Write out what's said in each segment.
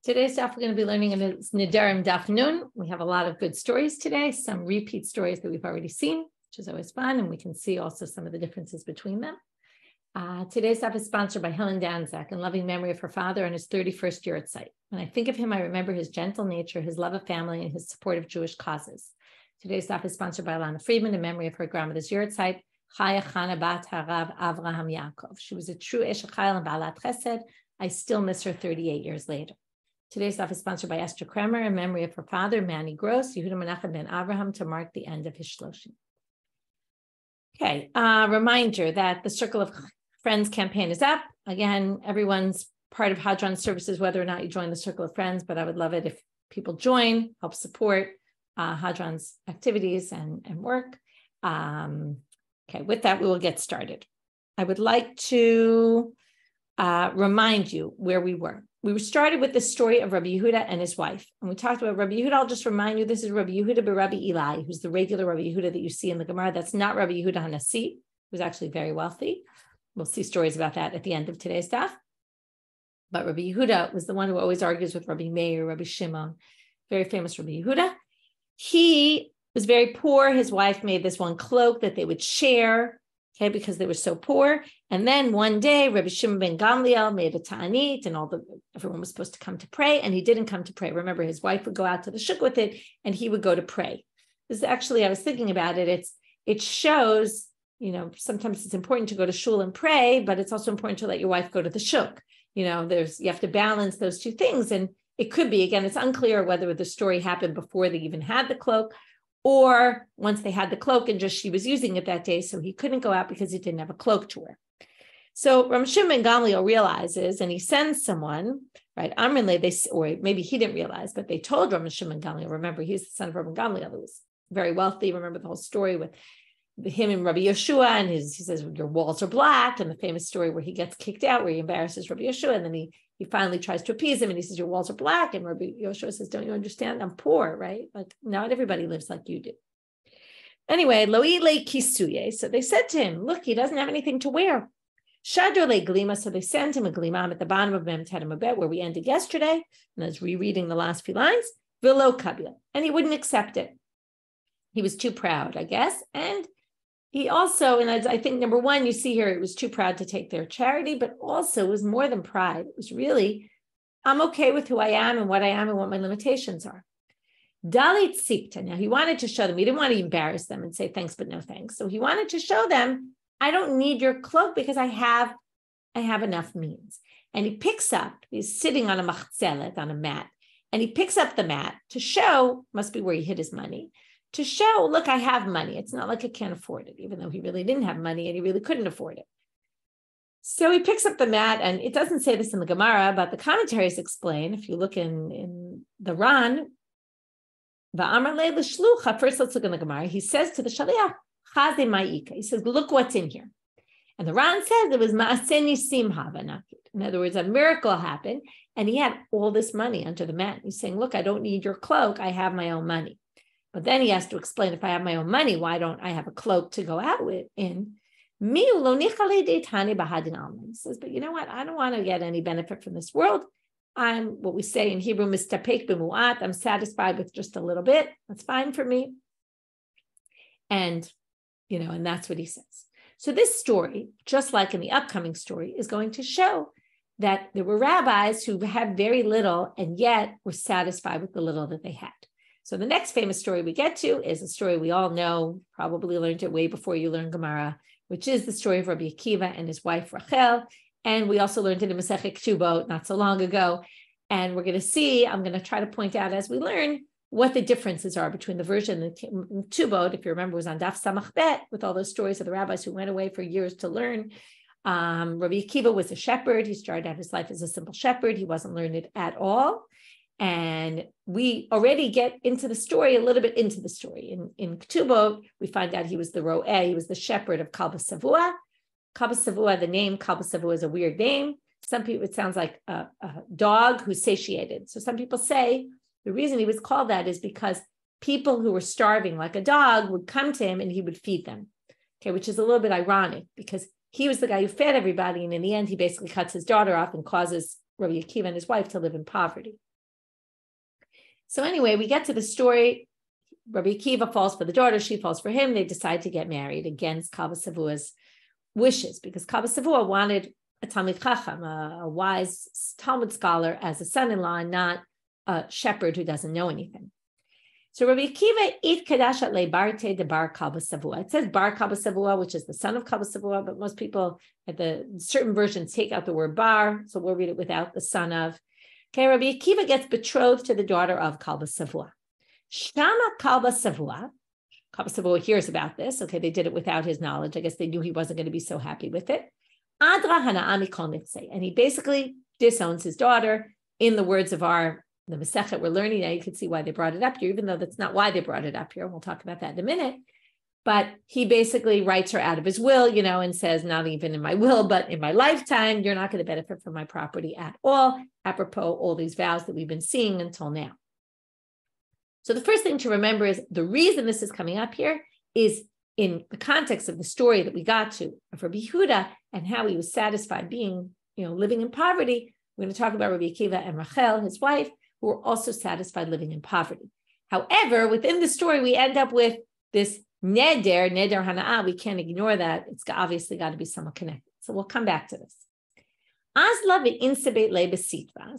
Today's daf we're going to be learning in Nedarim daf nun. We have a lot of good stories today, some repeat stories that we've already seen, which is always fun, and we can see also some of the differences between them. Today's daf is sponsored by Helen Danzak in loving memory of her father on his 31st year at site. When I think of him, I remember his gentle nature, his love of family, and his support of Jewish causes. Today's daf is sponsored by Alana Friedman in memory of her grandmother's year at site, Chaya Chana Bat Harav Avraham Yaakov. She was a true Eshachayil and Balat Chesed. I still miss her 38 years later. Today's daf is sponsored by Esther Kremer in memory of her father, Manny Gross, Yehuda Menachem ben Avraham, to mark the end of his shloshim. Okay, reminder that the Circle of Friends campaign is up. Again, everyone's part of Hadron's services, whether or not you join the Circle of Friends, but I would love it if people join, help support Hadron's activities and work. Okay, with that, we will get started. I would like to remind you where we were. We started with the story of Rabbi Yehuda and his wife. And we talked about Rabbi Yehuda. I'll just remind you, this is Rabbi Yehuda Rabbi Eli, who's the regular Rabbi Yehuda that you see in the Gemara. That's not Rabbi Yehuda HaNasi, who's actually very wealthy. We'll see stories about that at the end of today's daf. But Rabbi Yehuda was the one who always argues with Rabbi Meir, Rabbi Shimon, very famous Rabbi Yehuda. He was very poor. His wife made this one cloak that they would share, okay, because they were so poor. And then one day, Rabbi Shimon ben Gamliel made a ta'anit, and everyone was supposed to come to pray, and he didn't come to pray. Remember, his wife would go out to the shuk with it, and he would go to pray. This is actually, I was thinking about it. It shows, sometimes it's important to go to shul and pray, but it's also important to let your wife go to the shuk. You have to balance those two things, and it could be, again, it's unclear whether the story happened before they even had the cloak, or once they had the cloak and just she was using it that day, so he couldn't go out because he didn't have a cloak to wear. So Rabbi Shimon ben Gamliel realizes, and he sends someone, right? Or maybe he didn't realize, but they told Rabbi Shimon ben Gamliel. Remember, he's the son of Rabbi Gamliel, who was very wealthy. Remember the whole story with him and Rabbi Yehoshua, and he says, your walls are black, and the famous story where he gets kicked out, where he embarrasses Rabbi Yehoshua, and then he finally tries to appease him, and he says, your walls are black, and Rabbi Yehoshua says, don't you understand? I'm poor, right? Like, not everybody lives like you do. Anyway, lo'ile kisuye. So they said to him, look, he doesn't have anything to wear. Shadrole glima. So they sent him a glima at the bottom of Mem Tedamabet, where we ended yesterday, and I was rereading the last few lines, velo kabila, and he wouldn't accept it. He was too proud, I guess, and he also, and I think number one, you see here, it was too proud to take their charity, but also it was more than pride. It was really, I'm okay with who I am and what I am and what my limitations are. Dalit Sipta. Now he wanted to show them, he didn't want to embarrass them and say thanks, but no thanks. So he wanted to show them, I don't need your cloak because I have enough means. And he's sitting on a machzelet, on a mat, and he picks up the mat to show, must be where he hid his money, to show, look, I have money. It's not like I can't afford it, even though he really didn't have money and he really couldn't afford it. So he picks up the mat, and it doesn't say this in the Gemara, but the commentaries explain, if you look in the Ran, first let's look in the Gemara. He says to the Shaliach, he says, look what's in here. And the Ran says it was ma'aseh nisim hava. In other words, a miracle happened, and he had all this money under the mat. He's saying, look, I don't need your cloak. I have my own money. But then he has to explain, if I have my own money, why don't I have a cloak to go out with in? He says, but you know what? I don't want to get any benefit from this world. I'm what we say in Hebrew, mistapek b'mu'at. I'm satisfied with just a little bit. That's fine for me. And that's what he says. So this story, just like in the upcoming story, is going to show that there were rabbis who had very little and yet were satisfied with the little that they had. So the next famous story we get to is a story we all know, probably learned it way before you learned Gemara, which is the story of Rabbi Akiva and his wife Rachel. And we also learned it in Masechet Ketubot not so long ago. And we're going to see, I'm going to try to point out as we learn what the differences are between the version in Ketubot, if you remember, was on Daf Samach Bet, with all those stories of the rabbis who went away for years to learn. Rabbi Akiva was a shepherd. He started out his life as a simple shepherd. He wasn't learned at all. And we already get into the story, a little bit into the story. In Ketubot, we find out he was the ro'eh, he was the shepherd of Kalba Savua. Kalba Savua, the name Kalba Savua is a weird name. Some people, it sounds like a dog who's satiated. So some people say the reason he was called that is because people who were starving like a dog would come to him and he would feed them. Okay, which is a little bit ironic because he was the guy who fed everybody. And in the end, he basically cuts his daughter off and causes Rabbi Akiva and his wife to live in poverty. So anyway, we get to the story. Rabbi Akiva falls for the daughter. She falls for him. They decide to get married against Kalba Savua's wishes, because Kalba Savua wanted a Talmid Chacham, a wise Talmud scholar, as a son-in-law, and not a shepherd who doesn't know anything. So Rabbi Akiva it kadashat le barte de bar Kalba Savua. It says bar Kalba Savua, which is the son of Kalba Savua, but most people at the certain versions take out the word bar, so we'll read it without the son of. Okay, Rabbi Akiva gets betrothed to the daughter of Kalba Savua. Shama Kalba Savua. Kalba Savua hears about this. Okay, they did it without his knowledge. I guess they knew he wasn't going to be so happy with it. Adra hana'ami kol nitzei. And he basically disowns his daughter. In the words of the Masechet we're learning now, you can see why they brought it up here, even though that's not why they brought it up here. We'll talk about that in a minute. But he basically writes her out of his will, and says, not even in my will, but in my lifetime, you're not going to benefit from my property at all, apropos all these vows that we've been seeing until now. So the first thing to remember is the reason this is coming up here is in the context of the story that we got to of Rabbi Yehuda and how he was satisfied being, living in poverty. We're going to talk about Rabbi Akiva and Rachel, his wife, who were also satisfied living in poverty. However, within the story, we end up with this neder hana'ah. We can't ignore that. It's obviously got to be somewhat connected. So we'll come back to this.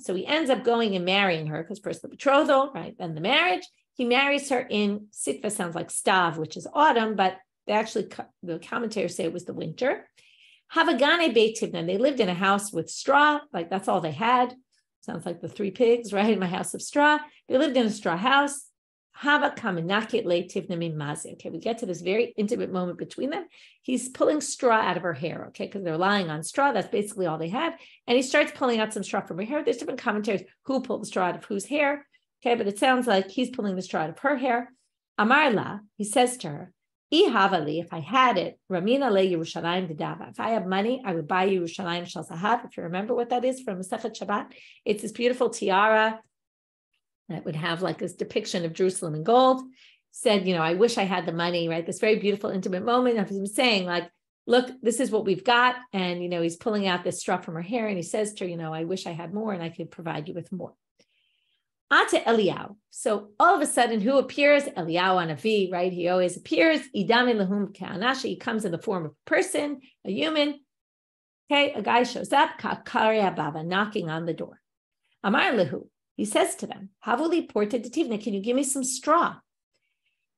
So he ends up going and marrying her, because first the betrothal, right? Then the marriage. He marries her in sitva, sounds like stav, which is autumn, but the commentators say it was the winter. Havagane beitivna, they lived in a house with straw, like that's all they had. Sounds like the three pigs, right? In my house of straw. They lived in a straw house. Hava kaminakit le tivna mimazi. Okay, we get to this very intimate moment between them. He's pulling straw out of her hair, okay, because they're lying on straw. That's basically all they had. And he starts pulling out some straw from her hair. There's different commentaries who pulled the straw out of whose hair. Okay, but it sounds like he's pulling the straw out of her hair. Amarla, he says to her, Ihavali, if I had it, Ramina le Yerushalayim Didava. If I have money, I would buy Yerushalayim Shal Zahav. If you remember what that is from Masechet Shabbat, it's this beautiful tiara that would have like this depiction of Jerusalem in gold. Said, I wish I had the money, right? This very beautiful, intimate moment of him saying, like, look, this is what we've got. And, he's pulling out this straw from her hair. And he says to her, I wish I had more and I could provide you with more. Ate Eliyahu. So all of a sudden, who appears? Eliyahu Hanavi, right? He always appears. Idami lahum ke'anashi. He comes in the form of a person, a human. Okay, a guy shows up, ka'kari abava, knocking on the door. Amar lehu. He says to them, Havuli porta detivna, can you give me some straw?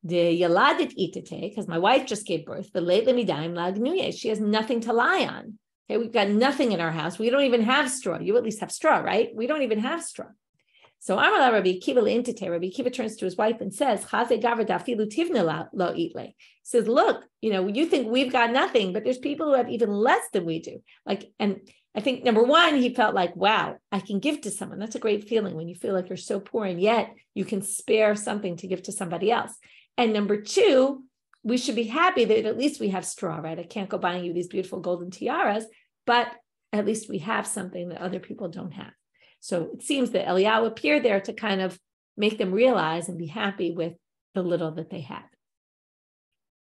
The yaladit itate, because my wife just gave birth, the late lemidayim lagnuye. She has nothing to lie on. Okay, we've got nothing in our house. We don't even have straw. You at least have straw, right? We don't even have straw. So Amar Rabbi Akiva leintite. Rabbi Akiva turns to his wife and says, Chaze gavar dafilu tivna lo itle. He says, look, you think we've got nothing, but there's people who have even less than we do. And I think number one, he felt like, wow, I can give to someone. That's a great feeling when you feel like you're so poor and yet you can spare something to give to somebody else. And number two, we should be happy that at least we have straw, right? I can't go buying you these beautiful golden tiaras, but at least we have something that other people don't have. So it seems that Eliyahu appeared there to kind of make them realize and be happy with the little that they had.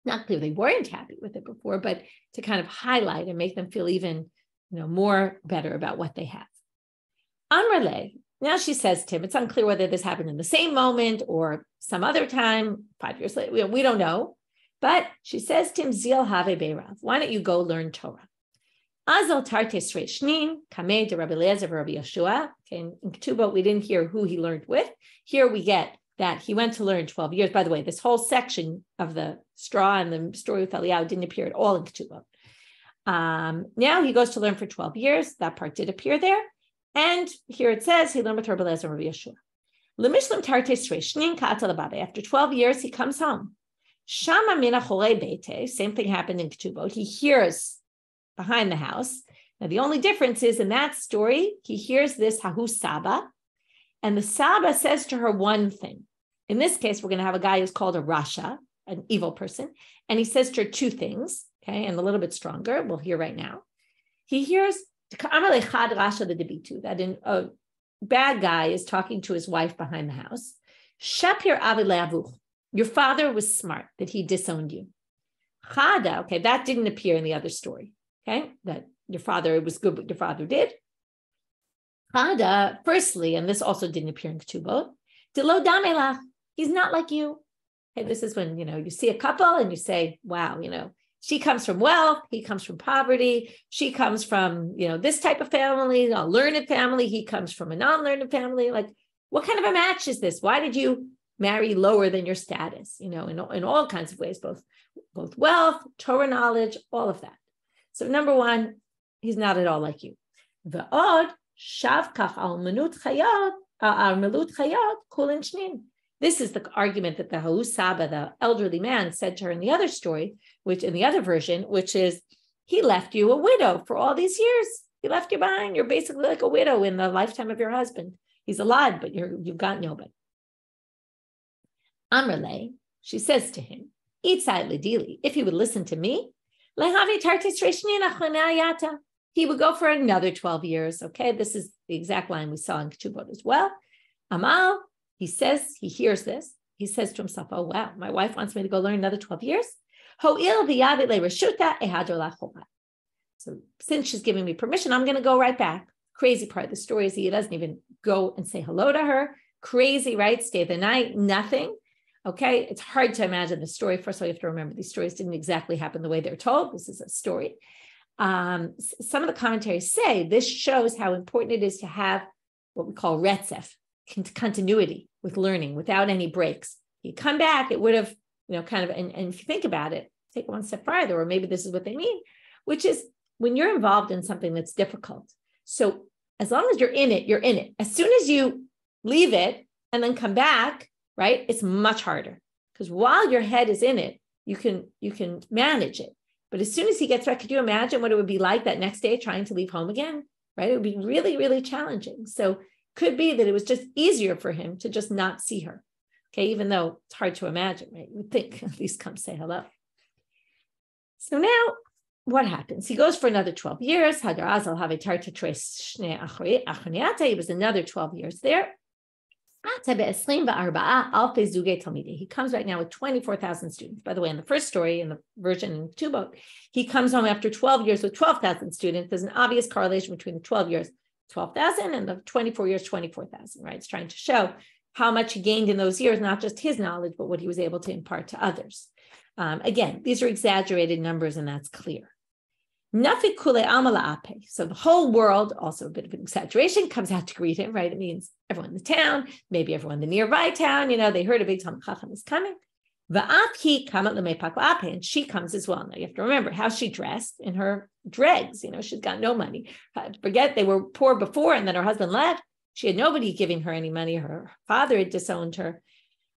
Not clear they weren't happy with it before, but to kind of highlight and make them feel even more better about what they have. Amrle, now she says to him, it's unclear whether this happened in the same moment or some other time, 5 years later, we don't know. But she says to him, Zil have beirav, why don't you go learn Torah? Azal tartes reishnin, kameh de Rabbi Eliezer Rabbi Yehoshua. Okay, in Ketubot, we didn't hear who he learned with. Here we get that he went to learn 12 years. By the way, this whole section of the straw and the story with Eliyahu didn't appear at all in Ketubot. Now he goes to learn for 12 years. That part did appear there. And here it says he learned with Rabbi Eliezer Rabbi Yehoshua. Lemishlim tartes reishnin ka'atal ababe. After 12 years, he comes home. Shama mina chorei beite. Same thing happened in Ketubot. He hears behind the house. Now, the only difference is in that story, he hears this hahu saba, and the saba says to her one thing. In this case, we're going to have a guy who's called a rasha, an evil person, and he says to her two things, okay, and a little bit stronger. We'll hear right now. He hears that a bad guy is talking to his wife behind the house. Shapir avi le'avuch. Your father was smart that he disowned you. Chada, okay, that didn't appear in the other story. Okay, that your father was good, what your father did. Chada, firstly, and this also didn't appear in Ketubot, Dilo damelach. He's not like you. Okay, this is when, you see a couple and you say, wow, she comes from wealth, he comes from poverty, she comes from, this type of family, a learned family, he comes from an unlearned family. Like, what kind of a match is this? Why did you marry lower than your status? In all kinds of ways, both wealth, Torah knowledge, all of that. So number one, he's not at all like you. Va'od shavkach al menut chayot kulin shnin. This is the argument that the Hahu Saba, the elderly man, said to her in the other story, which in the other version, which is, he left you a widow for all these years. He left you behind. You're basically like a widow in the lifetime of your husband. He's alive, but you've got nobody. Amrle, she says to him, if he would listen to me, he would go for another 12 years. Okay, this is the exact line we saw in Ketubot as well. Amal, he hears this. He says to himself, oh, wow, my wife wants me to go learn another 12 years. So since she's giving me permission, I'm going to go right back. Crazy part of the story is he doesn't even go and say hello to her. Crazy, right? Stay the night, nothing. Okay, it's hard to imagine the story. First of all, you have to remember these stories didn't exactly happen the way they're told. This is a story. Some of the commentaries say this shows how important it is to have what we call retzef, continuity with learning without any breaks. You come back, it would have, and if you think about it, take it one step farther, or maybe this is what they mean, which is when you're involved in something that's difficult. So as long as you're in it, you're in it. As soon as you leave it and then come back, right, it's much harder because while your head is in it, you can manage it. But as soon as he gets back, could you imagine what it would be like that next day trying to leave home again, right? It would be really, really challenging. So could be that it was just easier for him to just not see her. Okay, even though it's hard to imagine, right? You would think at least come say hello. So now what happens? He goes for another 12 years. He was another 12 years there. He comes right now with 24,000 students. By the way, in the first story, in the version in Ketubot, he comes home after 12 years with 12,000 students. There's an obvious correlation between the 12 years, 12,000, and the 24 years, 24,000, right? It's trying to show how much he gained in those years, not just his knowledge, but what he was able to impart to others. Again, these are exaggerated numbers, and that's clear. So the whole world, also a bit of an exaggeration, comes out to greet him, right? It means everyone in the town, maybe everyone in the nearby town, they heard a big Talmid Chacham is coming. And she comes as well. Now you have to remember how she dressed in her dregs. She's got no money. Forget they were poor before, and then her husband left. She had nobody giving her any money. Her father had disowned her.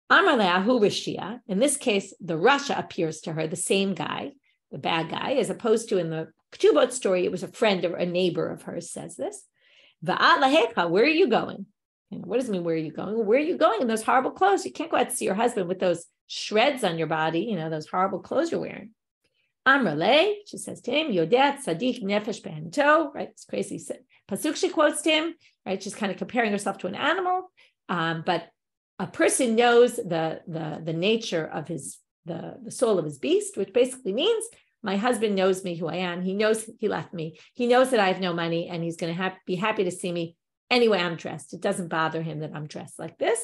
In this case, the Rasha appears to her, the same guy, the bad guy, as opposed to in the Ketubot story, it was a friend or a neighbor of hers says this. Where are you going? What does it mean, where are you going? Where are you going in those horrible clothes? You can't go out to see your husband with those shreds on your body, those horrible clothes you're wearing. Amrale, she says to him, Yodet Sadiq Nefesh Behento, right? It's crazy. Pasuk, she quotes to him, right? She's kind of comparing herself to an animal. But a person knows the nature of the soul of his beast, which basically means my husband knows me, who I am. He knows he left me. He knows that I have no money, and he's going to be happy to see me anyway I'm dressed. It doesn't bother him that I'm dressed like this.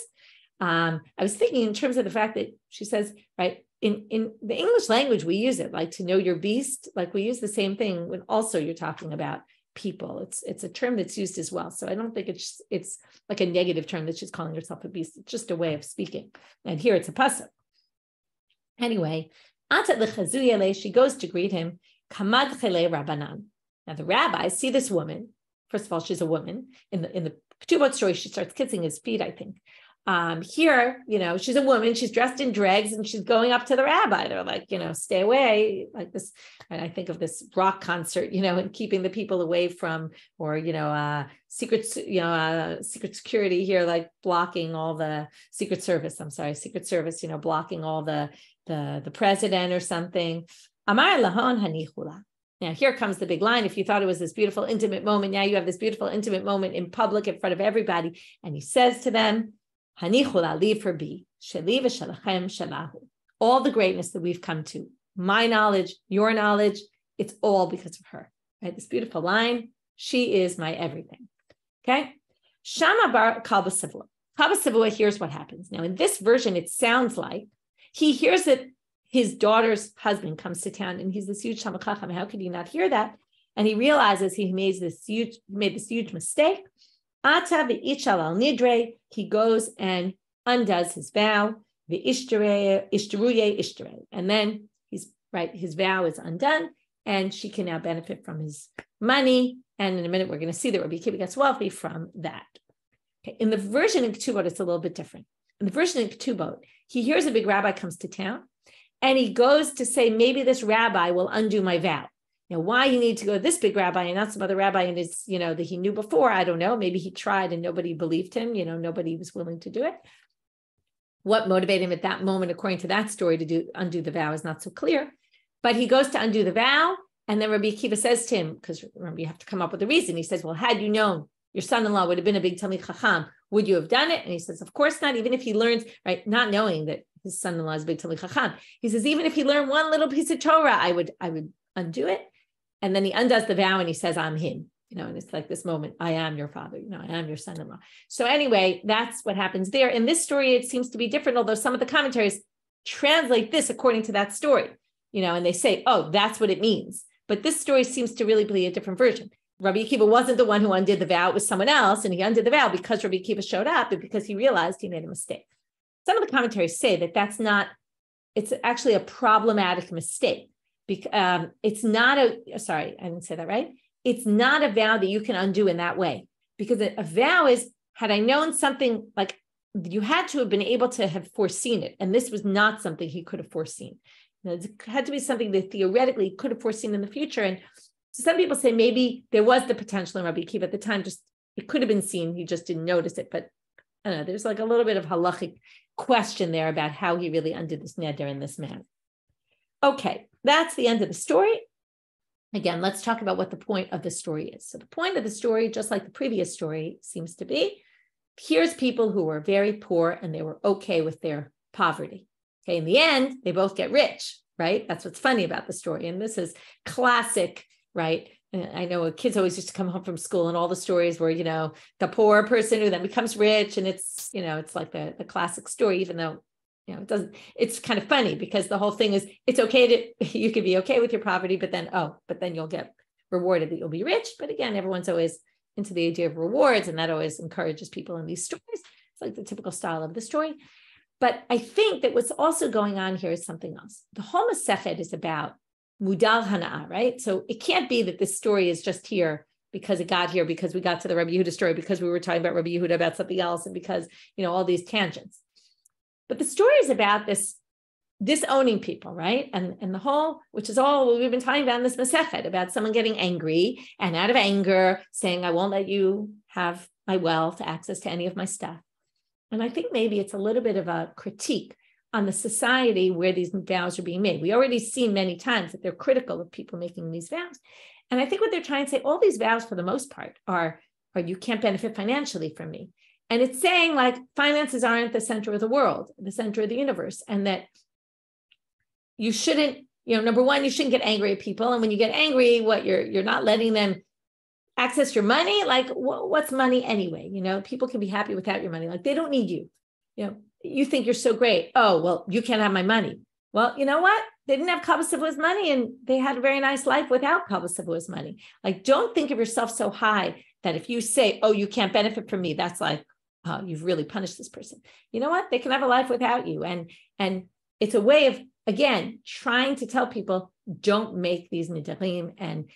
I was thinking in terms of the fact that she says, right, in the English language, we use it like to know your beast. Like we use the same thing when also you're talking about people. It's a term that's used as well. So I don't think it's like a negative term that she's calling herself a beast. It's just a way of speaking. And here it's a pasuk. Anyway, she goes to greet him. Now the rabbis see this woman. First of all, she's a woman. In the Ketubot story, she starts kissing his feet, I think. Here, she's a woman, she's dressed in dregs, and she's going up to the rabbi. They're like, stay away, like this. And I think of this rock concert, and keeping the people away from, or, secret security here, like blocking all the secret service, blocking all the president or something. Amar lahon hanichula. Now, here comes the big line. If you thought it was this beautiful, intimate moment, now you have this beautiful, intimate moment in public in front of everybody. And he says to them, Hanichula, leave her be. Sheli v'shalachem shalahu. All the greatness that we've come to, my knowledge, your knowledge, it's all because of her. Right? This beautiful line, she is my everything. Okay? Shama bar Kalba Savua. Kalba Savua, here's what happens. Now, in this version, it sounds like he hears that his daughter's husband comes to town, and he's this huge Talmid Chacham. How could he not hear that? And he realizes he made this huge mistake. Ata v'ichal al nidre, he goes and undoes his vow. V'ishtaruye ishtarei, and then his vow is undone, and she can now benefit from his money. And in a minute, we're going to see that Rabbi Akiva gets wealthy from that. Okay. In the version in Ketubot, it's a little bit different. In the version in Ketubot, he hears a big rabbi comes to town, and he goes to say, maybe this rabbi will undo my vow. Now, why he needs to go to this big rabbi and not some other rabbi and is, that he knew before, I don't know. Maybe he tried and nobody believed him. Nobody was willing to do it. What motivated him at that moment, according to that story, to undo the vow is not so clear. But he goes to undo the vow, and then Rabbi Akiva says to him, because remember, you have to come up with a reason. He says, well, had you known your son-in-law would have been a big Talmid Chacham, would you have done it? And he says, of course not, even if he learns, right, not knowing that his son-in-law is a big Talmid Chacham. He says, even if he learned one little piece of Torah, I would undo it. And then he undoes the vow and he says, I'm him, and it's like this moment, I am your father, I am your son-in-law. So anyway, that's what happens there. In this story, it seems to be different, although some of the commentaries translate this according to that story, and they say, oh, that's what it means. But this story seems to really be a different version. Rabbi Akiva wasn't the one who undid the vow, it was someone else, and he undid the vow because Rabbi Akiva showed up and because he realized he made a mistake. Some of the commentaries say that it's actually a problematic mistake. It's not sorry, I didn't say that right. It's not a vow that you can undo in that way, because a vow is, had I known something, like you had to have been able to have foreseen it. And this was not something he could have foreseen. It had to be something that theoretically he could have foreseen in the future. And so some people say maybe there was the potential in Rabbi Akiva at the time, just it could have been seen, he just didn't notice it. But I don't know, there's like a little bit of halachic question there about how he really undid this neder in this manner. Okay, that's the end of the story. Again, let's talk about what the point of the story is. So the point of the story, just like the previous story seems to be, here's people who were very poor and they were okay with their poverty. Okay, in the end, they both get rich, right? That's what's funny about the story. And this is classic, right? And I know kids always used to come home from school and all the stories where, the poor person who then becomes rich, and it's, it's like the classic story, even though it's kind of funny because the whole thing is, it's okay you could be okay with your poverty, but then you'll get rewarded that you'll be rich. But again, everyone's always into the idea of rewards, and that always encourages people in these stories. It's like the typical style of the story. But I think that what's also going on here is something else. The whole Masechet is about mudal hana'ah, right? So it can't be that this story is just here because it got here, because we got to the Rabbi Yehuda story, because we were talking about Rabbi Yehuda about something else, and because, all these tangents. But the story is about this disowning people, right? And the whole, which is all we've been talking about in this Masechet, about someone getting angry and out of anger saying, I won't let you have my wealth, access to any of my stuff. And I think maybe it's a little bit of a critique on the society where these vows are being made. We already seen many times that they're critical of people making these vows. And I think what they're trying to say, all these vows for the most part are you can't benefit financially from me. And it's saying like finances aren't the center of the world, the center of the universe, and that you shouldn't, number one, you shouldn't get angry at people. And when you get angry, you're not letting them access your money. Like what's money anyway? People can be happy without your money. Like they don't need you. You think you're so great. Oh, well, you can't have my money. Well, you know what? They didn't have Kalba Savua's money, and they had a very nice life without Kalba Savua's money. Like, don't think of yourself so high that if you say, oh, you can't benefit from me, that's like, oh, you've really punished this person. You know what? They can have a life without you. And it's a way of, again, trying to tell people, don't make these nedarim, and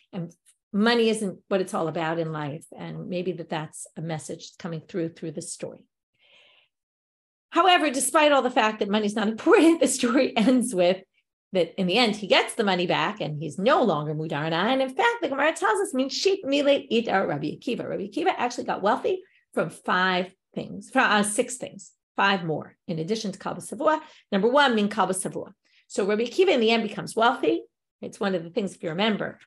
money isn't what it's all about in life. And maybe that's a message coming through this story. However, despite all the fact that money's not important, the story ends with that in the end, he gets the money back and he's no longer mudarana. And in fact, the Gemara tells us, Shit milei ita Rabbi Akiva. Rabbi Akiva actually got wealthy from 6 things, 5 more, in addition to Kalba Savua. Number 1, min Kalba Savua. So Rabbi Akiva in the end becomes wealthy. It's one of the things, if you remember,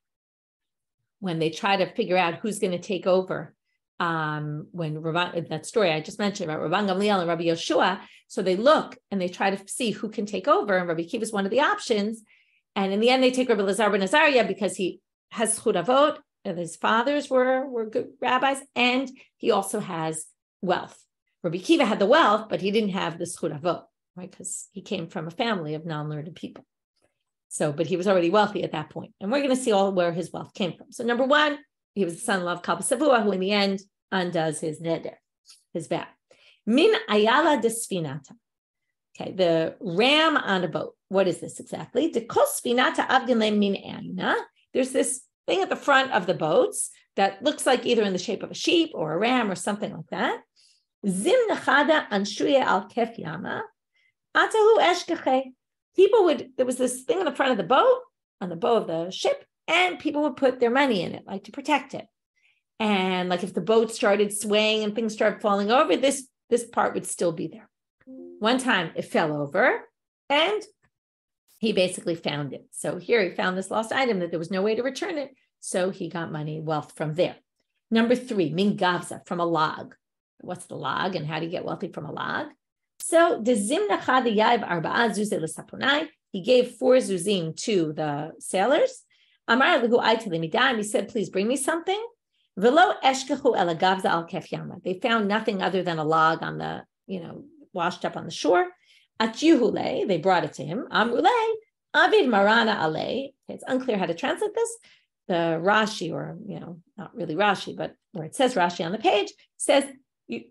when they try to figure out who's going to take over, when that story I just mentioned about Rabban Gamliel and Rabbi Yehoshua, so they look and they try to see who can take over, and Rabbi Akiva is one of the options. And in the end, they take Rabbi Lazar ben Azariah because he has zchut avot, and his fathers were good rabbis, and he also has wealth. Rabbi Akiva had the wealth, but he didn't have the zchut avot, right? Because he came from a family of non-learned people. So, but he was already wealthy at that point. And we're going to see all where his wealth came from. So number one, he was the son of Kalba Savua, who in the end undoes his neder, his vow. Min ayala desfinata. Okay, the ram on a boat. What is this exactly? Desfinata avdile min anina. There's this thing at the front of the boats that looks like either in the shape of a sheep or a ram or something like that. Zim nachada anshuya al kef yama. Atahu eshkeche. There was this thing on the front of the boat, on the bow of the ship, and people would put their money in it, like to protect it. And like if the boat started swaying and things started falling over, this part would still be there. One time it fell over and he basically found it. So here he found this lost item that there was no way to return it. So he got wealth from there. Number three, min gavza, from a log. What's the log and how do you get wealthy from a log? So he gave 4 zuzim to the sailors. He said, please bring me something. They found nothing other than a log on the, washed up on the shore. They brought it to him. It's unclear how to translate this. The Rashi, or, not really Rashi, but where it says Rashi on the page, says,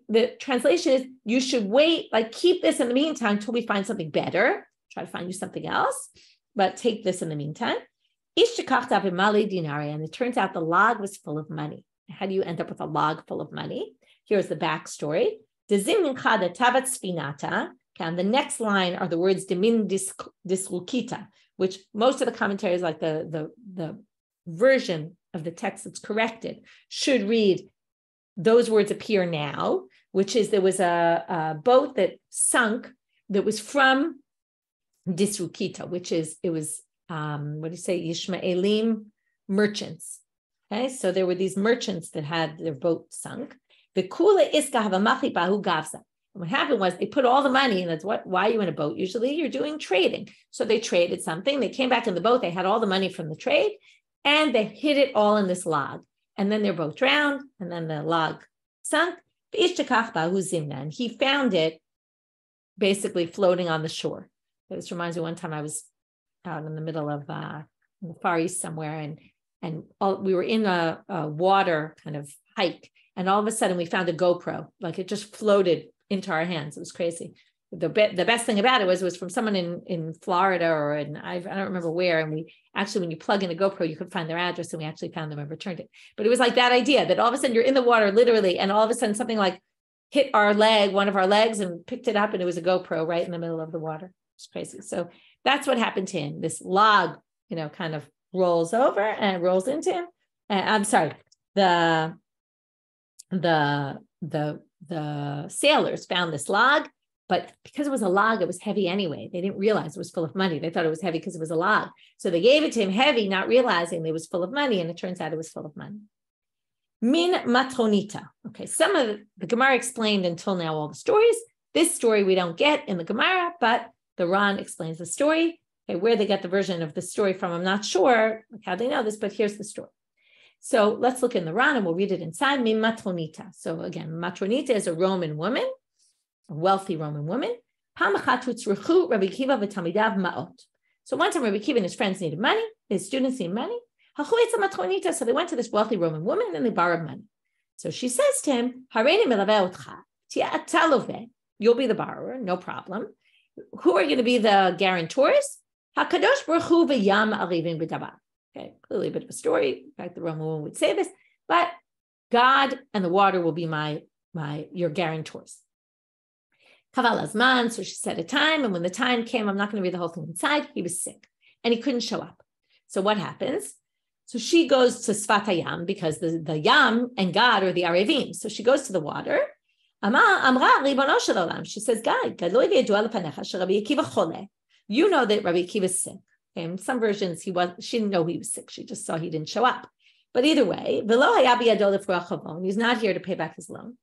the translation is, you should wait, keep this in the meantime until we find something better. Try to find you something else, but take this in the meantime. And it turns out the log was full of money. How do you end up with a log full of money? Here's the backstory. And the next line are the words demin dislukita, which most of the commentaries, like the version of the text that's corrected, should read, those words appear now, which is there was a boat that sunk that was from Disrukita, it was Yishmaelim merchants. Okay, so there were these merchants that had their boat sunk. The kula iska have a machibahu gavza. What happened was they put all the money, and that's why are you in a boat? Usually you're doing trading. So they traded something. They came back in the boat. They had all the money from the trade, and they hid it all in this log. And then their boat drowned, and then the log sunk. And he found it basically floating on the shore. This reminds me, one time I was out in the middle of the Far East somewhere, and we were in a water kind of hike, and all of a sudden we found a GoPro, like it just floated into our hands. It was crazy. The best thing about it was from someone in Florida or I don't remember where. And we actually, when you plug in a GoPro, you could find their address, and we actually found them and returned it. But it was like that idea that all of a sudden you're in the water, literally, and all of a sudden something like hit one of our legs, and picked it up, and it was a GoPro right in the middle of the water. It's crazy. So that's what happened to him. This log, kind of rolls over and rolls into him. I'm sorry, the sailors found this log. But because it was a log, it was heavy anyway. They didn't realize it was full of money. They thought it was heavy because it was a log. So they gave it to him heavy, not realizing it was full of money. And it turns out it was full of money. Min matronita. Okay, some of the Gemara explained until now all the stories. This story we don't get in the Gemara, but the Ran explains the story. Okay, where they get the version of the story from, I'm not sure how they know this, but here's the story. So let's look in the Ran, and we'll read it inside. Min matronita. So again, matronita is a Roman woman, a wealthy Roman woman. So one time Rabbi Akiva and his friends needed money, his students needed money. So they went to this wealthy Roman woman and they borrowed money. So she says to him, you'll be the borrower, no problem. Who are going to be the guarantors? Okay, clearly a bit of a story. In fact, the Roman woman would say this, but God and the water will be your guarantors. So she set a time, and when the time came, I'm not going to read the whole thing inside, he was sick and he couldn't show up. So what happens? So she goes to Sfat Hayam, because the Yam and God are the Arevim. So she goes to the water. She says, God, you know that Rabbi Akiva is sick. Okay, in some versions, she didn't know he was sick. She just saw he didn't show up. But either way, he's not here to pay back his loan.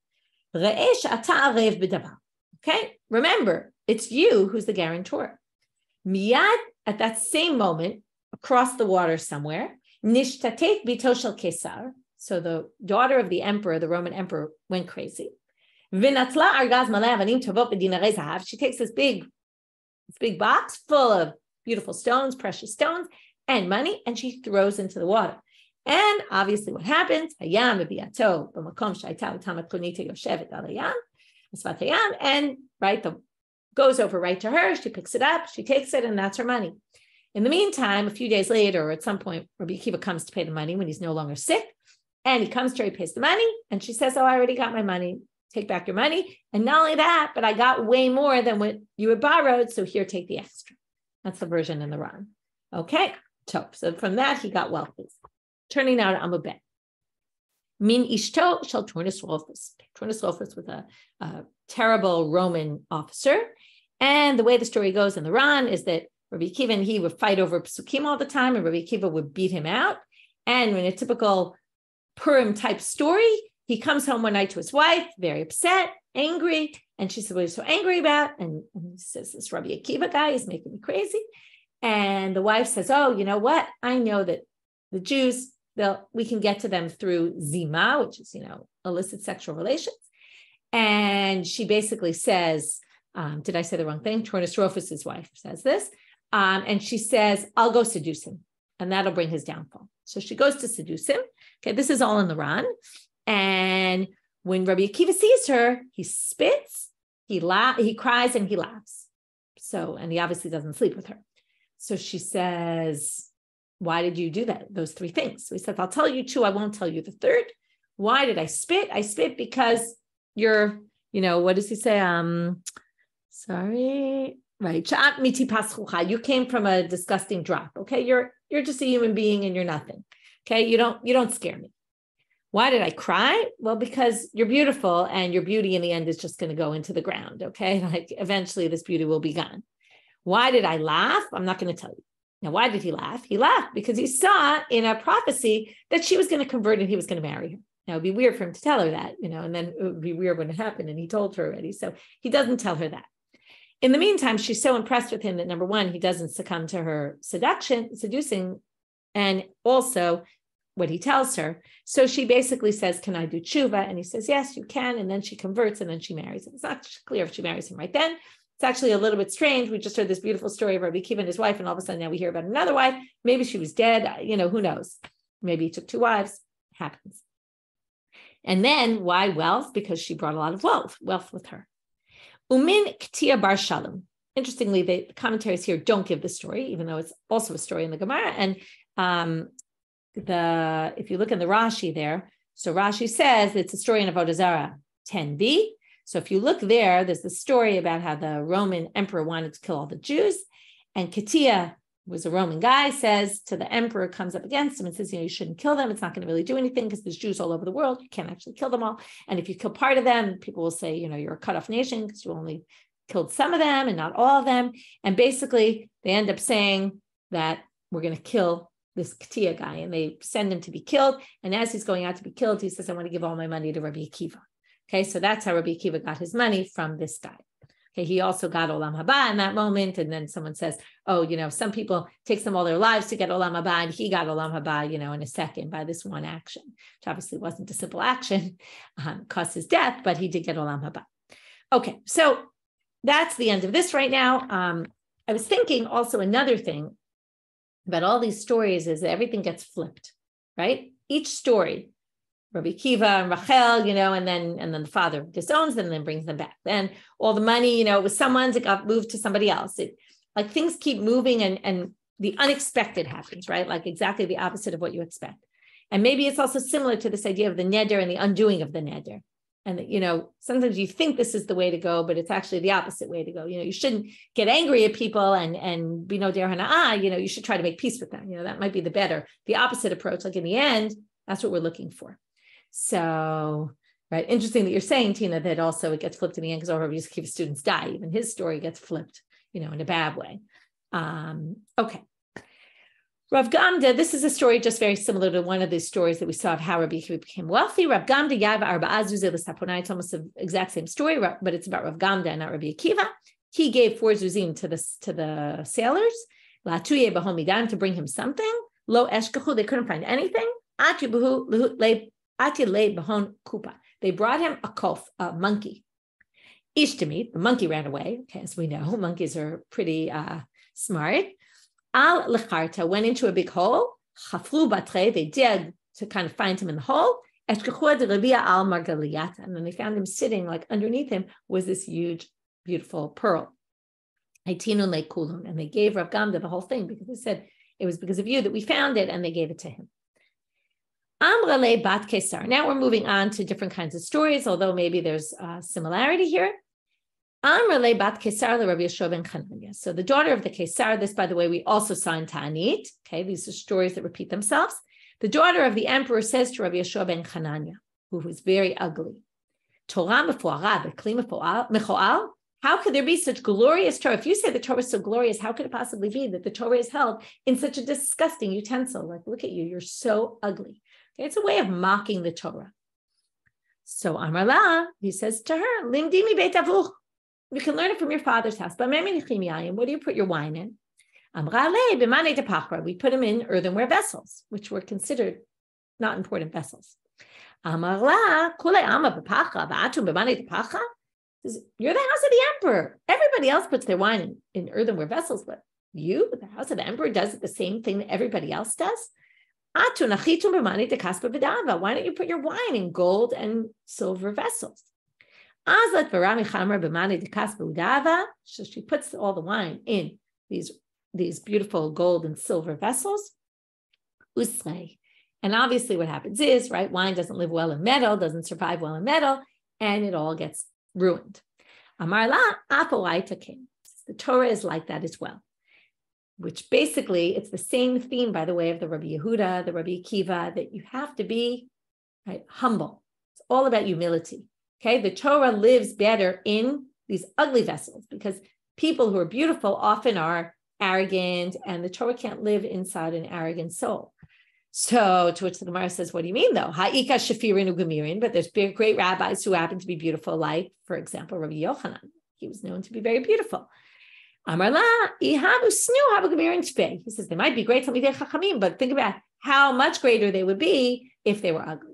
Okay, remember, it's you who's the guarantor. Miyad, at that same moment, across the water somewhere, nishtatet bito shel Kesar. So the daughter of the emperor, the Roman emperor, went crazy. She takes this big box full of beautiful stones, precious stones, and money, and she throws into the water. And obviously what happens, and goes over right to her, she picks it up, she takes it, and that's her money. In the meantime, a few days later, or at some point, Rabbi Akiva comes to pay the money when he's no longer sick, and he comes to her, he pays the money, and she says, I already got my money, take back your money. And not only that, but I got way more than what you had borrowed, so here, take the extra. That's the version in the Ran. Okay, so from that, he got wealthy. Turning now to Amud Bet. Min ishto shel Tornis Rolfus. Tornis Rolfus was a terrible Roman officer. And the way the story goes in the Ran is that Rabbi Akiva and he would fight over psukim all the time, and Rabbi Akiva would beat him out. And in a typical Purim type story, he comes home one night to his wife, very upset, angry. And she said, what are you so angry about? And he says, this Rabbi Akiva guy is making me crazy. And the wife says, oh, you know what? I know that the Jews, we can get to them through zima, which is, illicit sexual relations. And she basically says, did I say the wrong thing? Tornis Rolfus' wife says this. And she says, I'll go seduce him, and that'll bring his downfall. So she goes to seduce him. Okay, this is all in the Ran. And when Rabbi Akiva sees her, he spits, he cries, and he laughs. And he obviously doesn't sleep with her. So she says, why did you do that? Those three things. So he says, I'll tell you two, I won't tell you the third. Why did I spit? I spit because you're, what does he say? Sorry. Right. You came from a disgusting drop. Okay. You're just a human being and you're nothing. Okay. You don't scare me. Why did I cry? Well, because you're beautiful, and your beauty in the end is just going to go into the ground. Okay. Like eventually this beauty will be gone. Why did I laugh? I'm not going to tell you. Now, why did he laugh? He laughed because he saw in a prophecy that she was going to convert and he was going to marry her. Now, it'd be weird for him to tell her that, and then it would be weird when it happened, and he told her already. So he doesn't tell her that. In the meantime, she's so impressed with him that, number one, he doesn't succumb to her seducing, and also what he tells her. So she basically says, can I do tshuva? And he says, yes, you can. And then she converts, and then she marries him. It's not clear if she marries him right then. It's actually a little bit strange. We just heard this beautiful story of Rabbi Akiva and his wife, and all of a sudden now we hear about another wife. Maybe she was dead. Who knows? Maybe he took two wives. Happens. And then why wealth? Because she brought a lot of wealth with her. Umin Ktia Bar Shalom. Interestingly, the commentaries here don't give the story, even though it's also a story in the Gemara. And if you look in the Rashi there, so Rashi says it's a story in Avodah Zarah 10b. So if you look there's the story about how the Roman emperor wanted to kill all the Jews, and Katia was a Roman guy, says to the emperor, comes up against him and says, you shouldn't kill them. It's not going to really do anything because there's Jews all over the world. You can't actually kill them all. And if you kill part of them, people will say, you're a cut-off nation because you only killed some of them and not all of them. And basically, they end up saying that we're going to kill this Katia guy, and they send him to be killed. And as he's going out to be killed, he says, I want to give all my money to Rabbi Akiva. Okay, so that's how Rabbi Akiva got his money from this guy. Okay, he also got Olam Haba in that moment. And then someone says, some people takes them all their lives to get Olam Haba, and he got Olam Haba, in a second by this one action, which obviously wasn't a simple action, caused his death, but he did get Olam Haba. Okay, so that's the end of this right now. I was thinking also another thing about all these stories is that everything gets flipped, right? Each story, Rabbi Akiva and Rachel, and then the father disowns them and then brings them back. Then all the money, it was someone's, it got moved to somebody else. Like things keep moving and the unexpected happens, right? Like exactly the opposite of what you expect. And maybe it's also similar to this idea of the neder and the undoing of the neder. And, sometimes you think this is the way to go, but it's actually the opposite way to go. You shouldn't get angry at people and be no der hana'ah, you should try to make peace with them. That might be the opposite approach. Like in the end, that's what we're looking for. So, right. Interesting that you're saying, Tina, that also it gets flipped in the end because all Rabbi Akiva students die. Even his story gets flipped, in a bad way. Okay. Rav Gamda, this is a story just very similar to one of these stories that we saw of how Rabbi Akiva became wealthy. Rav Gamda Yava Arba'a Zuzei L'Saponai. It's almost the exact same story, but it's about Rav Gamda and not Rabbi Akiva. He gave 4 zuzim to the sailors, La'atuye B'homidan, to bring him something. Lo eshkachu, they couldn't find anything. Ati le Bahon Kupa. They brought him a kof, a monkey. Ishtamit, the monkey ran away. Okay, as we know, monkeys are pretty smart. Al lecharta went into a big hole. Chafru batre, they dug to kind of find him in the hole. And then they found him sitting, like underneath him was this huge, beautiful pearl. And they gave Rav Gamda the whole thing because they said it was because of you that we found it, and they gave it to him. Amrale bat Kesar. Now we're moving on to different kinds of stories, although maybe there's a similarity here. Amrale bat Kesar le Rabbi Yehoshua ben Chanania. So the daughter of the Kesar, this, by the way, we also saw in Ta'anit. Okay, these are stories that repeat themselves. The daughter of the emperor says to Rabbi Yehoshua ben Chanania, who was very ugly, Torah mefu'ara b'kli mecho'al. How could there be such glorious Torah? If you say the Torah is so glorious, how could it possibly be that the Torah is held in such a disgusting utensil? Like, look at you, you're so ugly. Okay, it's a way of mocking the Torah. So Amar he says to her, Limdimi beit avuch. You can learn it from your father's house. But what do you put your wine in? We put them in earthenware vessels, which were considered not important vessels. You're the house of the emperor. Everybody else puts their wine in earthenware vessels, but you, the house of the emperor, does the same thing that everybody else does. Why don't you put your wine in gold and silver vessels? So she puts all the wine in these beautiful gold and silver vessels. And obviously what happens is, right, wine doesn't live well in metal, doesn't survive well in metal, and it all gets ruined. The Torah is like that as well, which basically, it's the same theme, by the way, of the Rabbi Yehuda, the Rabbi Akiva, that you have to be humble. It's all about humility. Okay, the Torah lives better in these ugly vessels because people who are beautiful often are arrogant, and the Torah can't live inside an arrogant soul. So, to which the Gemara says, what do you mean though? Ha'ika shafirin ugamirin, but there's great rabbis who happen to be beautiful, like, for example, Rabbi Yochanan. He was known to be very beautiful. Amarla, ihabu snu habu gamirin tfei. He says, they might be great, but think about how much greater they would be if they were ugly.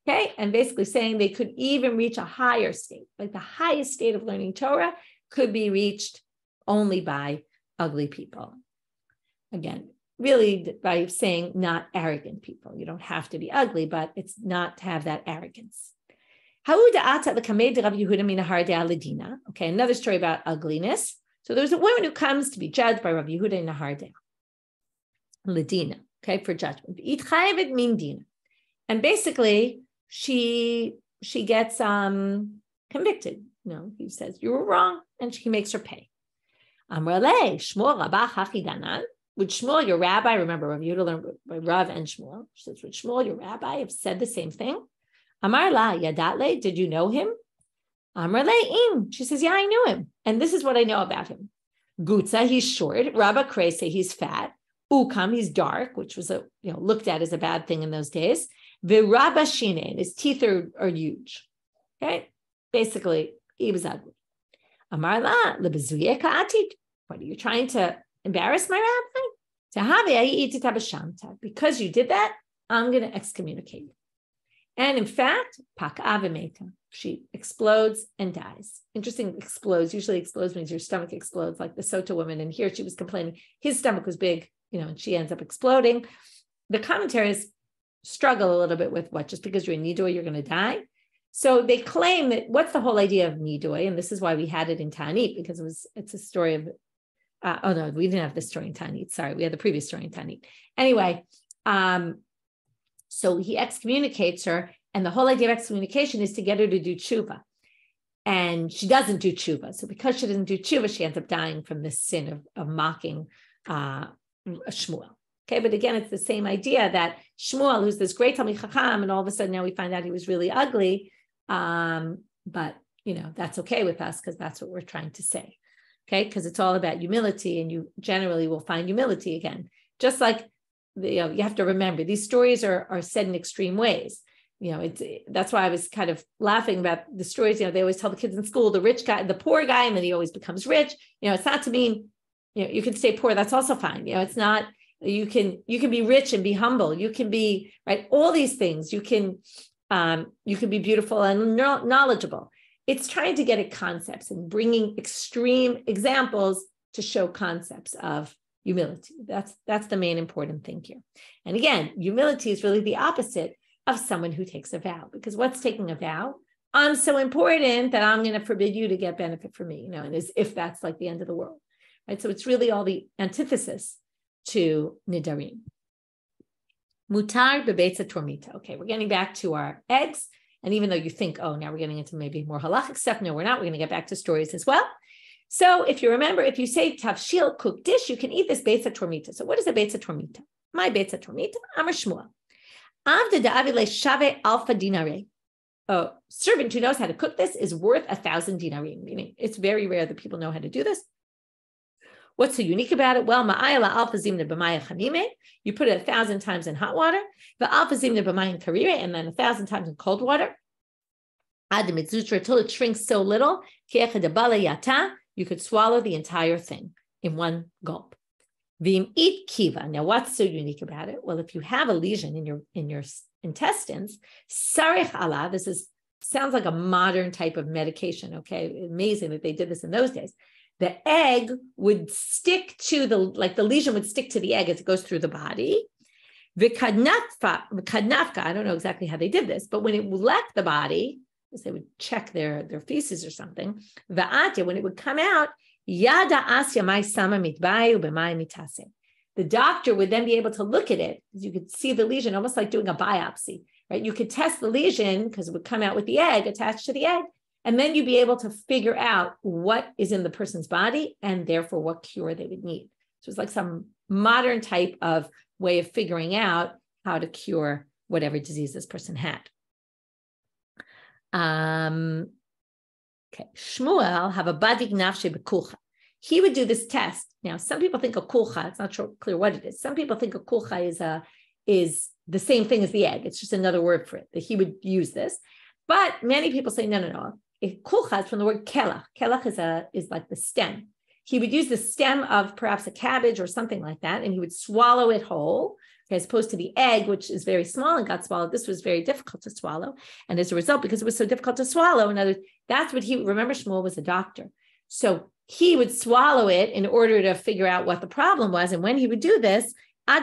Okay, and basically saying they could even reach a higher state, like the highest state of learning Torah could be reached only by ugly people. Again, really by saying not arrogant people. You don't have to be ugly, but it's not to have that arrogance. Okay, another story about ugliness. So there's a woman who comes to be judged by Rav Yehuda in Nahardea. Ledina, okay, for judgment. And basically, she gets convicted. No, he says, you were wrong, and he makes her pay. Would Shmuel, your rabbi, remember Rav Yehuda learned by Rav and Shmuel, she says, would Shmuel, your rabbi, have said the same thing? Amar la yadatle, did you know him? Amar le'im, she says, yeah, I knew him. And this is what I know about him. Gutza, he's short. Rabba Krese, he's fat. Ukam, he's dark, which was looked at as a bad thing in those days. Virabba shine, his teeth are huge. Okay, basically, he was ugly. Amar la lebezuyeka atit. What are you trying to embarrass my rabbi? Because you did that, I'm going to excommunicate you. And in fact, she explodes and dies. Interesting, explodes. Usually explodes means your stomach explodes, like the Sota woman. And here she was complaining his stomach was big, and she ends up exploding. The commentaries struggle a little bit with just because you're a nidui, you're going to die. So they claim that what's the whole idea of nidui? And this is why we had it in Ta'anit, because it's a story of, oh no, we didn't have this story in Ta'anit. Sorry, we had the previous story in Ta'anit. Anyway, so he excommunicates her, and the whole idea of excommunication is to get her to do tshuva. And she doesn't do tshuva. So because she doesn't do tshuva, she ends up dying from this sin of mocking Shmuel. Okay, but again, it's the same idea that Shmuel, who's this great Talmid Chacham, and all of a sudden now we find out he was really ugly. But that's okay with us because that's what we're trying to say. Okay, because it's all about humility, and you generally will find humility again. Just like you have to remember these stories are said in extreme ways. That's why I was kind of laughing about the stories. They always tell the kids in school, the rich guy, the poor guy, and then he always becomes rich. It's not to mean you can stay poor. That's also fine. It's not. You can be rich and be humble. You can be all these things. You can You can be beautiful and knowledgeable. It's trying to get at concepts and bringing extreme examples to show concepts of humility. That's the main important thing here. And again, humility is really the opposite of someone who takes a vow, because what's taking a vow? I'm so important that I'm going to forbid you to get benefit from me, and as if that's like the end of the world, right? So it's really all the antithesis to Nedarim. Mutar bebeitza tormita. Okay, we're getting back to our eggs. And even though you think, oh, now we're getting into maybe more halachic stuff, no, we're not. We're going to get back to stories as well. So if you remember, if you say tavshil, cooked dish, you can eat this beitza tormita. So what is a beitza tormita? My beitza tormita, Amar Shmuel. Avda da'avile shave alpha dinare. A servant who knows how to cook this is worth 1,000 dinarim, meaning it's very rare that people know how to do this. What's so unique about it? Well, ma'ayla alpha zimna b'maya chamime. You put it 1,000 times in hot water, the alpha zimna b'maya karire, and then 1,000 times in cold water. Ad mitzutra, until it shrinks so little, ke'echa debala yata, you could swallow the entire thing in one gulp. V'im eat kiva. Now, what's so unique about it? Well, if you have a lesion in your intestines, sarich ala. Sounds like a modern type of medication. Okay, amazing that they did this in those days. The egg would stick to the lesion would stick to the egg as it goes through the body. V'kadnafka, I don't know exactly how they did this, but when it left the body, they would check their feces or something. Va'atya, when it would come out, yada asya mai sama mitbayu b'mai mitase. The doctor would then be able to look at it, because you could see the lesion, almost like doing a biopsy, right? You could test the lesion because it would come out with the egg attached to the egg. And then you'd be able to figure out what is in the person's body and therefore what cure they would need. So it's like some modern type of way of figuring out how to cure whatever disease this person had. Okay, Shmuel have a badik nafshe bekulcha. He would do this test. Now, some people think a kulcha, it's not clear what it is. Some people think a kulcha is the same thing as the egg. It's just another word for it, that he would use this. But many people say, no. Kulcha is from the word kelach. Kelach is like the stem. He would use the stem of perhaps a cabbage or something like that, and he would swallow it whole, as opposed to the egg, which is very small and got swallowed. This was very difficult to swallow. And as a result, because it was so difficult to swallow, in other words, that's what remember Shmuel was a doctor. So he would swallow it in order to figure out what the problem was. And when he would do this, so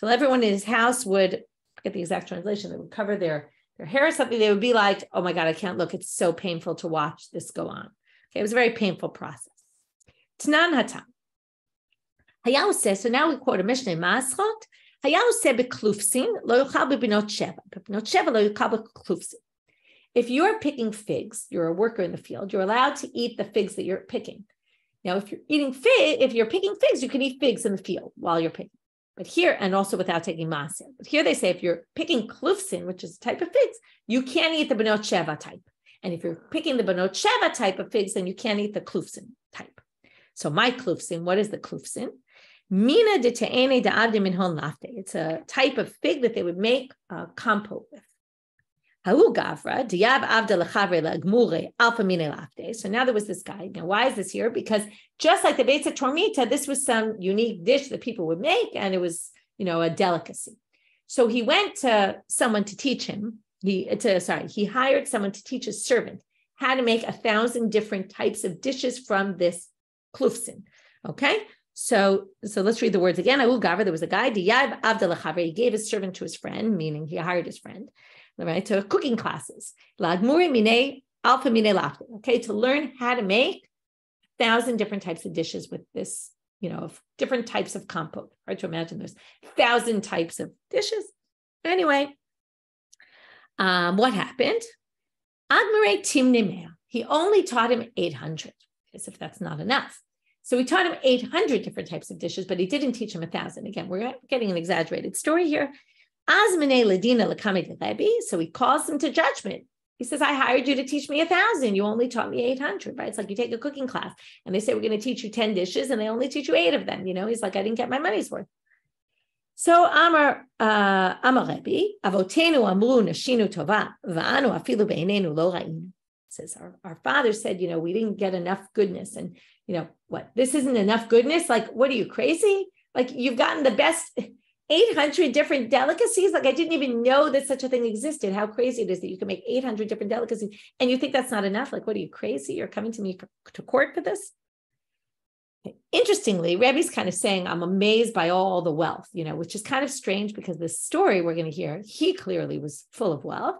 everyone in his house would, get the exact translation, they would cover their hair or something. They would be like, oh my God, I can't look. It's so painful to watch this go on. Okay, it was a very painful process. Tanan hatam. Hayahu says, so now we quote a Mishna Maschot. Hayahu said beklufsin lo yochal bebinot sheva. Bebinot sheva lo yochal beklufsin. If you're picking figs, you're a worker in the field, you're allowed to eat the figs that you're picking. Now, if you're picking figs, you can eat figs in the field while you're picking. But here, and also without taking maser. But here they say if you're picking klufsin, which is a type of figs, you can't eat the benot sheva type. And if you're picking the benot sheva type of figs, then you can't eat the klufsin type. So my klufsin, what is the klufsin? Mina de te'ene da'avde min hon lafte. It's a type of fig that they would make compote with. Ha'u gavra diyav avda lechavre la'gmure alpha mine lafte. So now there was this guy. Now, why is this here? Because just like the beitza tormita, this was some unique dish that people would make, and it was, a delicacy. So he went to someone to teach him. He hired someone to teach his servant how to make 1,000 different types of dishes from this klufsin. Okay, so let's read the words again. Ha'u gavra, there was a guy. Diyav avda lechavre. He gave his servant to his friend, meaning he hired his friend, right, to cooking classes. La'gmure mine alpha mine lafte. Okay, to learn how to make 1,000 different types of dishes with this, different types of compote. Hard to imagine there's 1,000 types of dishes. Anyway, what happened? Admire timnimea. He only taught him 800, as if that's not enough. So he taught him 800 different types of dishes, but he didn't teach him 1,000. Again, we're getting an exaggerated story here. Azmine ledina lekamid Rebbi. So he calls him to judgment. He says, I hired you to teach me 1,000. You only taught me 800, right? It's like you take a cooking class and they say, we're going to teach you 10 dishes and they only teach you 8 of them. He's like, I didn't get my money's worth. So Amar Rebbi, avotenu amru nashinu tova, va'anu afilu be'einenu lo ra'inu. Says our father said, we didn't get enough goodness. And what, this isn't enough goodness? Like, what are you, crazy? Like, you've gotten the best. 800 different delicacies. Like, I didn't even know that such a thing existed. How crazy it is that you can make 800 different delicacies and you think that's not enough. Like, what are you, crazy? You're coming to me to court for this? Interestingly, Rebbe's kind of saying, I'm amazed by all the wealth, which is kind of strange because this story we're going to hear, he clearly was full of wealth,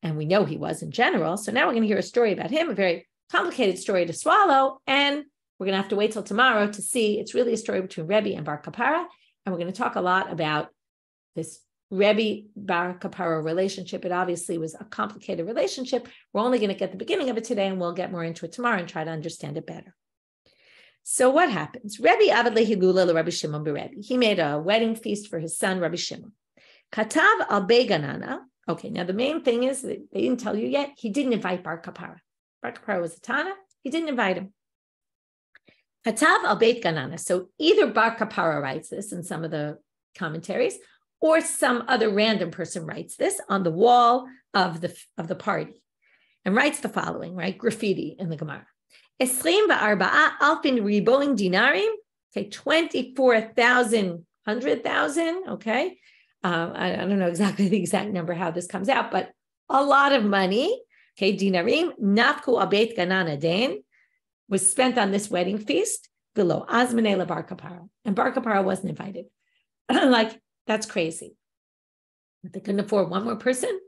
and we know he was in general. So now we're going to hear a story about him, a very complicated story to swallow, and we're going to have to wait till tomorrow to see. It's really a story between Rebbi and Bar Kapara, and we're going to talk a lot about this Rebbi-Bar Kapara relationship. It obviously was a complicated relationship. We're only going to get the beginning of it today, and we'll get more into it tomorrow and try to understand it better. So what happens? Rebbi Avad Lehilula Rabbi Shimon Rebbi. He made a wedding feast for his son, Rabbi Shimon. Katav al Beganana. Okay, now the main thing is that they didn't tell you yet. He didn't invite Bar Kapara. Bar Kapara was a Tana. He didn't invite him. Katav al Beit Ganana. So either Bar Kapara writes this in some of the commentaries, or some other random person writes this on the wall of the party, and writes the following, right? Graffiti in the Gemara. 24,000 riboin dinarim, okay, 24,000, 100,000, okay. I don't know exactly the exact number, how this comes out, but a lot of money, okay, dinarim, nafku abeit ganana dain, was spent on this wedding feast, below azmanei Bar Kapara, and Bar Kapara wasn't invited. Like, that's crazy. But they couldn't afford one more person.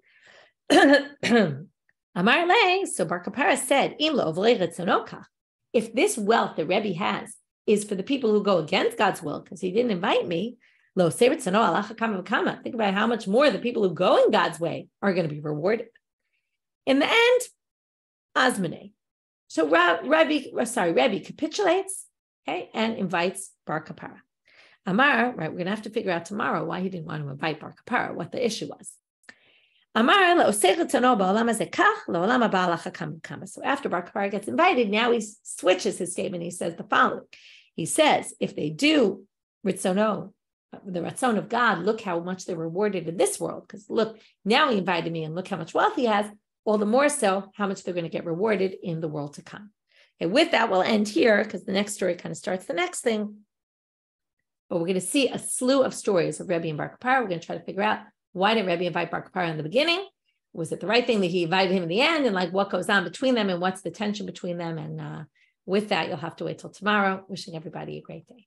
Amar le, so Bar Kapara said, if this wealth that Rebbe has is for the people who go against God's will, because he didn't invite me, think about how much more the people who go in God's way are going to be rewarded. In the end, Azmane. So Rebbe capitulates, okay, and invites Bar Kapara. Amar, right, we're going to have to figure out tomorrow why he didn't want to invite Bar Kapara, what the issue was. Amar, so after Bar Kapara gets invited, now he switches his statement. He says the following. He says, if they do Ritzono, the Ratzon of God, look how much they're rewarded in this world. Because look, now he invited me and look how much wealth he has, all the more so how much they're going to get rewarded in the world to come. And with that, we'll end here because the next story kind of starts the next thing. But we're going to see a slew of stories of Rebbe and Bar Kapara. We're going to try to figure out, why did Rebbe invite Bar Kapara in the beginning? Was it the right thing that he invited him in the end? And like, what goes on between them and what's the tension between them? And with that, you'll have to wait till tomorrow. Wishing everybody a great day.